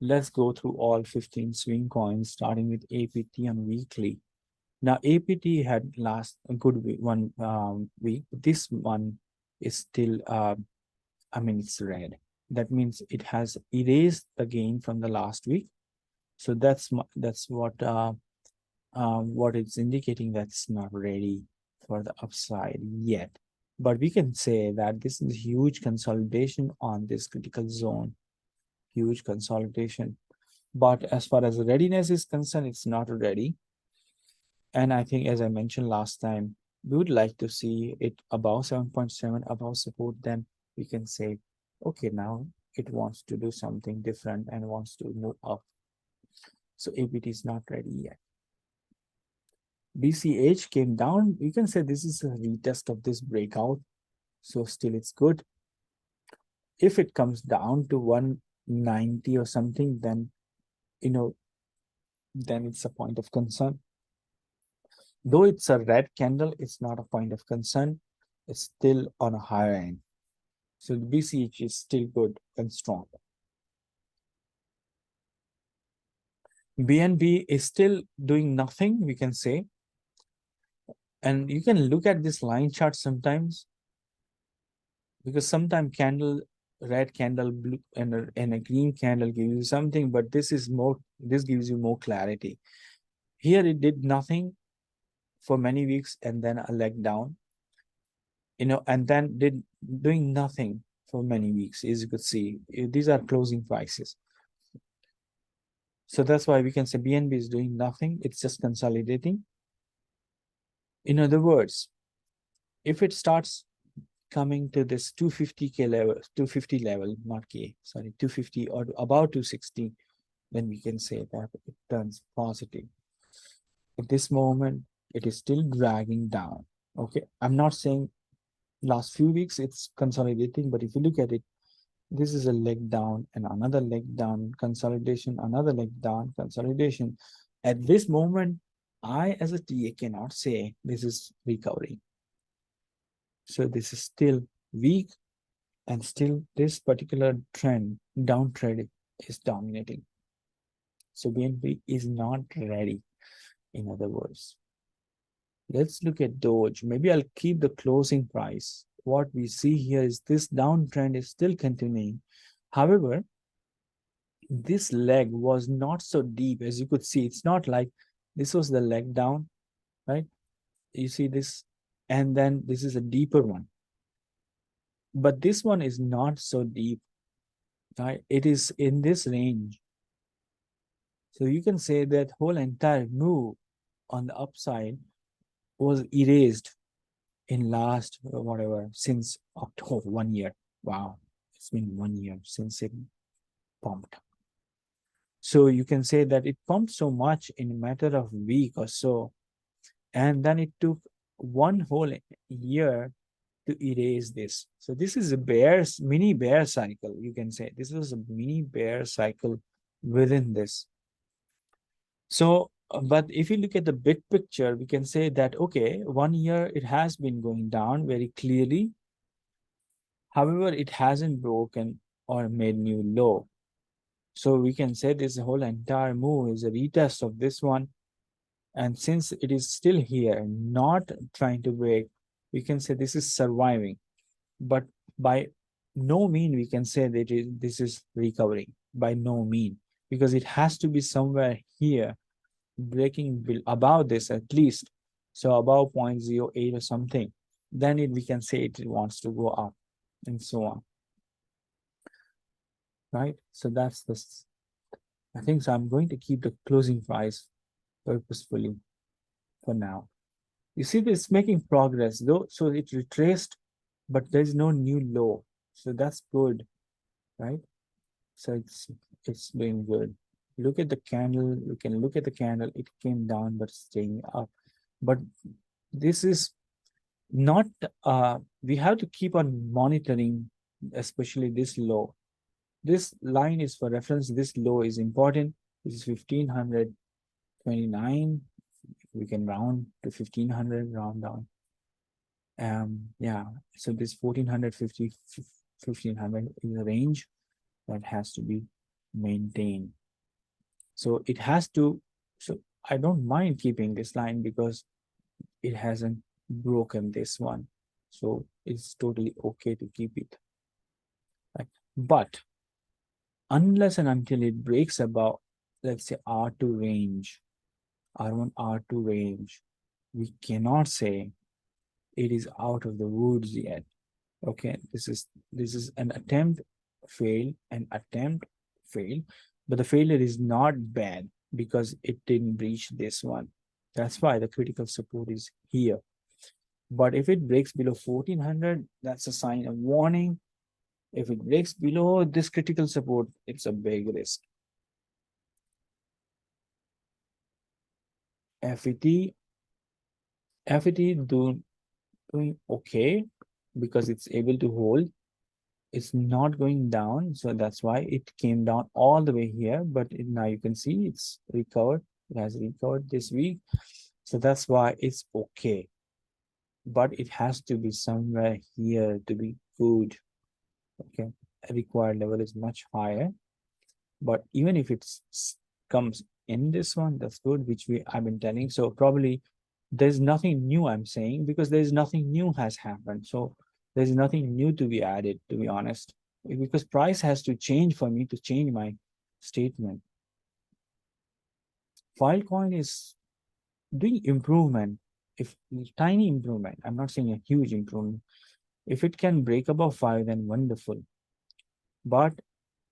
Let's go through all 15 swing coins, starting with APT on weekly. Now, APT had last a good week, one week. This one is still, I mean, it's red. That means it has erased the gain from the last week. So that's what it's indicating, that's not ready for the upside yet. But we can say that this is huge consolidation on this critical zone, huge consolidation. But as far as readiness is concerned, it's not ready. And I think, as I mentioned last time, we would like to see it above 7.7, above support. Then we can say, okay, now it wants to do something different and wants to move up. So APT is not ready yet. BCH came down. You can say this is a retest of this breakout. So still it's good. If it comes down to 190 or something, then, then it's a point of concern. Though it's a red candle, it's not a point of concern. It's still on a higher end. So the BCH is still good and strong. BNB is still doing nothing, we can say. And you can look at this line chart sometimes, because sometimes red candle, blue, and a green candle gives you something, but this gives you more clarity. Here it did nothing for many weeks and then a leg down, and then doing nothing for many weeks. As you could see, these are closing prices. So that's why we can say BNB is doing nothing. It's just consolidating. In other words, if it starts coming to this 250K level, 250 level, not K, sorry, 250 or about 260, then we can say that it turns positive. At this moment, it is still dragging down. Okay, I'm not saying last few weeks it's consolidating, but if you look at it, this is a leg down and another leg down, consolidation, another leg down, consolidation. At this moment, I as a TA cannot say this is recovery. So this is still weak, and still this particular trend, downtrend, is dominating. So BNB is not ready, in other words. Let's look at Doge. Maybe I'll keep the closing price. What we see here is this downtrend is still continuing. However, this leg was not so deep. As you could see, it's not like this was the leg down, right? You see this, and then this is a deeper one. But this one is not so deep, right? It is in this range. So you can say that whole entire move on the upside was erased in last, whatever, since October, 1 year. Wow, it's been 1 year since it pumped. So you can say that it pumped so much in a matter of a week or so, and then it took one whole year to erase this. So this is a mini bear cycle, you can say. This was a mini bear cycle within this. So, but if you look at the big picture, we can say that, okay, 1 year it has been going down very clearly. However, it hasn't broken or made new low. So we can say this whole entire move is a retest of this one. And since it is still here, not trying to break, we can say this is surviving. But by no mean we can say that this is recovering. By no mean, because it has to be somewhere here, breaking above this at least. So above 0.08 or something, then we can say it wants to go up and so on. Right? So that's this. I think so. I'm going to keep the closing price purposefully for now. You see this making progress though. So it retraced, but there's no new low. So that's good, right? So it's doing good. Look at the candle. You can look at the candle. It came down, but staying up. But this is not, we have to keep on monitoring, especially this low. This line is for reference. This low is important. This is 1529. We can round to 1500, round down. Yeah, so this 1450, 1500 is the range that has to be maintain. So it has to, so I don't mind keeping this line because it hasn't broken this one. So it's totally okay to keep it. Right? But unless and until it breaks above, let's say R2 range, R1, R2 range, we cannot say it is out of the woods yet. Okay, this is an attempt failed, an attempt failed, but the failure is not bad because it didn't breach this one. That's why the critical support is here. But if it breaks below 1400, that's a sign of warning. If it breaks below this critical support, it's a big risk. FET, FET doing okay because it's able to hold. It's not going down, so that's why it came down all the way here. But now you can see it's recovered. It has recovered this week, so that's why it's okay. But it has to be somewhere here to be good. Okay, required level is much higher. But even if it comes in this one, that's good, which I've been telling. So probably there's nothing new I'm saying because there's nothing new has happened. So there's nothing new to be added, to be honest, because price has to change for me to change my statement. Filecoin is doing improvement, if tiny improvement. I'm not saying a huge improvement. If it can break above 5, then wonderful. But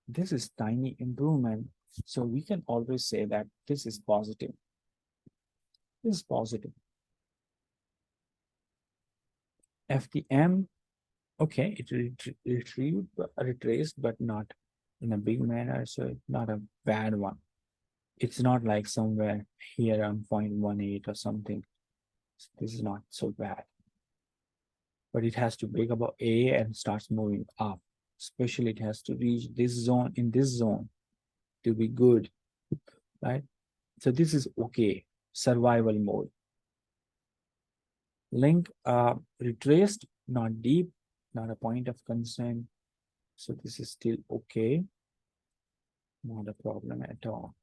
this is tiny improvement. So we can always say that this is positive. This is positive. FTM, okay, it retraced, but not in a big manner. So it's not a bad one. It's not like somewhere here on 0.18 or something. This is not so bad. But it has to break above A and starts moving up. Especially it has to reach this zone, in this zone, to be good, right? So this is okay, survival mode. Link retraced, not deep, not a point of concern. So this is still okay, not a problem at all.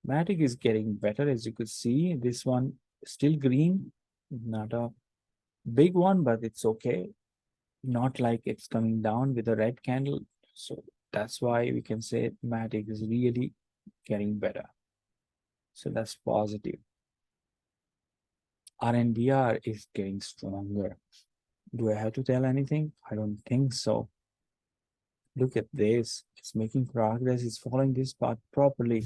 Matic is getting better, as you could see. This one still green, not a big one, but it's okay. Not like it's coming down with a red candle. So that's why we can say Matic is really getting better. So that's positive. RNBR is getting stronger. Do I have to tell anything? I don't think so. Look at this. It's making progress. It's following this path properly.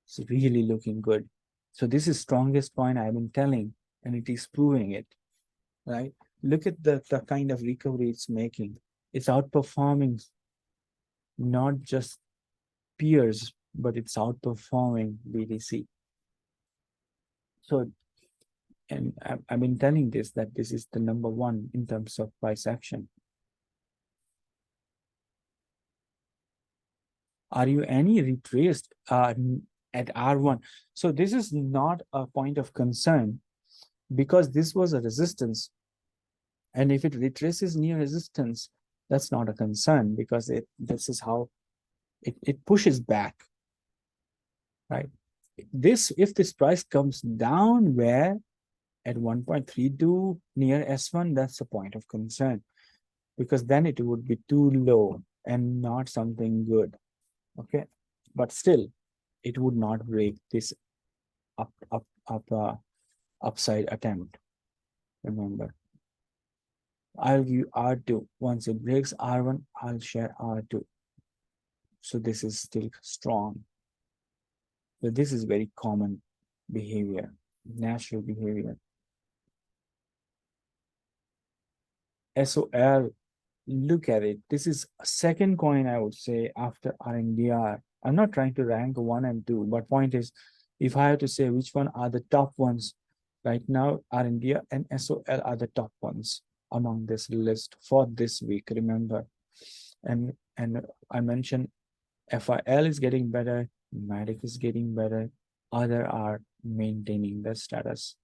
It's really looking good. So this is strongest point I've been telling, and it is proving it, right? Look at the kind of recovery it's making. It's outperforming not just peers, but it's outperforming BTC. So, and I've been telling this, that this is the number one in terms of price action. Are you any retraced at R1? So this is not a point of concern because this was a resistance. And if it retraces near resistance, that's not a concern because this is how it pushes back, right? If this price comes down where at 1.32 near S1, that's a point of concern because then it would be too low and not something good. Okay, but still, it would not break this upside attempt. Remember, I'll give R2. Once it breaks R1, I'll share R2. So this is still strong. So this is very common behavior, natural behavior. SOL, look at it. This is a second coin, I would say, after RNDR. I'm not trying to rank 1 and 2, but point is, if I have to say which one are the top ones, right now, RNDR and SOL are the top ones among this list for this week, remember. And I mentioned FIL is getting better, Matic is getting better, other are maintaining the status.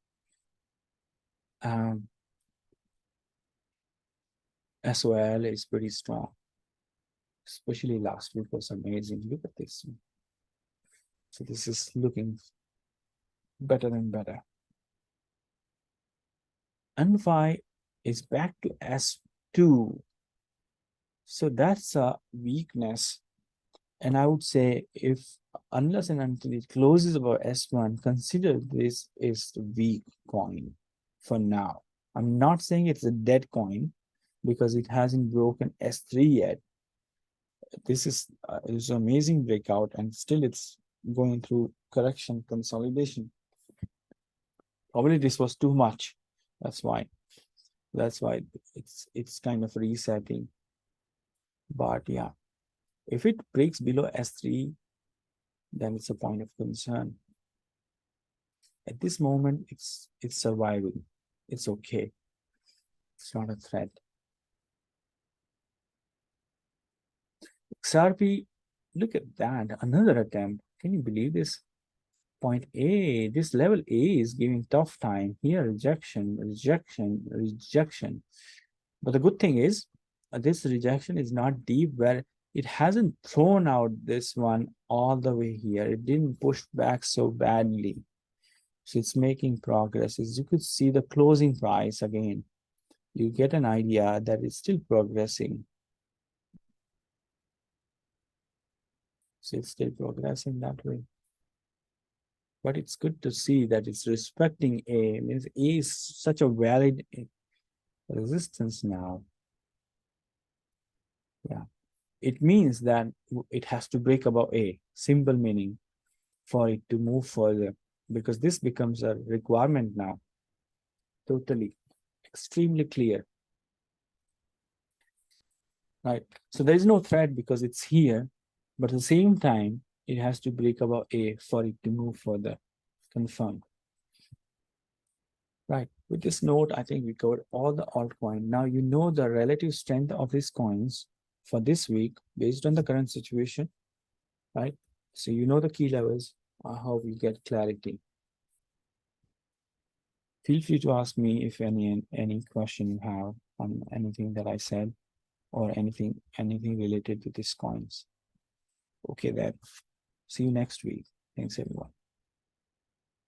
SOL is pretty strong. especially last week was amazing. Look at this. So this is looking better and better. NY is back to S2. So that's a weakness. And I would say if unless and until it closes above S1, consider this is the weak coin for now. I'm not saying it's a dead coin because it hasn't broken S3 yet. This is an amazing breakout and still it's going through correction consolidation. Probably this was too much. That's why. That's why it's kind of resetting. But yeah, if it breaks below S3, then it's a point of concern. At this moment, it's surviving. It's okay. It's not a threat. XRP, look at that. Another attempt. Can you believe this? Point A, this level A is giving tough time. Here, rejection, rejection, rejection. But the good thing is, this rejection is not deep where it hasn't thrown out this one all the way here. It didn't push back so badly. So it's making progress. As you could see the closing price again, you get an idea that it's still progressing. So it's still progressing that way. But it's good to see that it's respecting A. Means A is such a valid resistance now. Yeah. It means that it has to break above A. Simple meaning for it to move further. Because this becomes a requirement now. Totally. Extremely clear. Right. So there is no threat because it's here. But at the same time, it has to break above A for it to move further. Confirmed. Right. With this note, I think we covered all the altcoin. Now you know the relative strength of these coins for this week based on the current situation, right? So you know the key levels. I hope you get clarity. Feel free to ask me if any question you have on anything that I said or anything related to these coins. Okay, then. See you next week. Thanks, everyone.